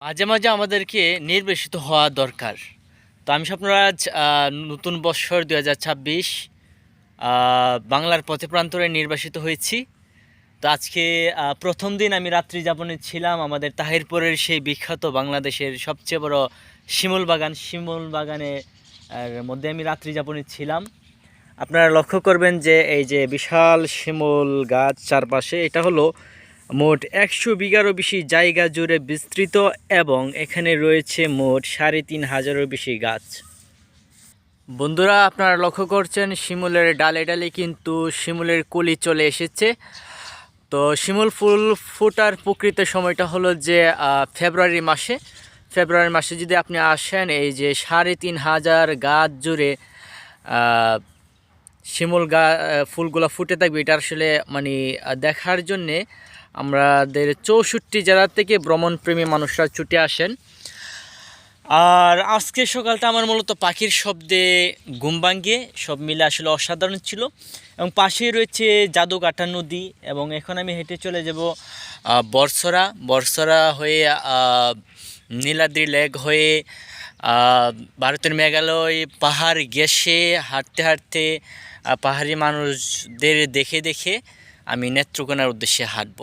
মাঝে, মাঝে আমাদেরকে নির্বাসিত হওয়া দরকার। তো আমি স্বপ্নরাজ নতুন বৎসর ২০২৬ বাংলার পথে প্রান্তরে নির্বাসিত হয়েছি। তো আজকে প্রথম দিন আমি রাত্রি যাপনে ছিলাম আমাদের তাহিরপুরের সেই বিখ্যাত বাংলাদেশের সবচেয়ে বড় শিমুল বাগানে মধ্যে আমি রাত্রি যাপনে ছিলাম। আপনারা লক্ষ্য করবেন যে এই যে বিশাল শিমুল গাছ চারপাশে, এটা হলো মোট ১০০ বিঘারও বেশি জায়গা জুড়ে বিস্তৃত এবং এখানে রয়েছে মোট ৩,৫০০-এরও বেশি গাছ। বন্ধুরা, আপনারা লক্ষ্য করছেন শিমুলের ডালে ডালে কিন্তু শিমুলের কলি চলে এসেছে। তো শিমুল ফুল ফোটার প্রকৃত সময়টা হলো যে ফেব্রুয়ারি মাসে যদি আপনি আসেন, এই যে ৩,৫০০ গাছ জুড়ে শিমুল ফুলগুলো ফুটে থাকবে, এটা আসলে মানে দেখার জন্যে আমাদের ৬৪ জেলা থেকে ভ্রমণপ্রেমী মানুষরা ছুটে আসেন। আর আজকে সকালটা আমার মূলত পাখির শব্দে ঘুম ভাঙে, সব মিলে আসলে অসাধারণ ছিল। এবং পাশেই রয়েছে জাদুকাটা নদী, এবং এখন আমি হেঁটে চলে যাব বর্ষরা হয়ে নীলাদ্রি লেক হয়ে ভারতের মেঘালয় পাহাড় ঘেঁষে হাঁটতে হাঁটতে পাহাড়ি মানুষদের দেখে দেখে আমি নেত্রকোনার উদ্দেশ্যে হাঁটব।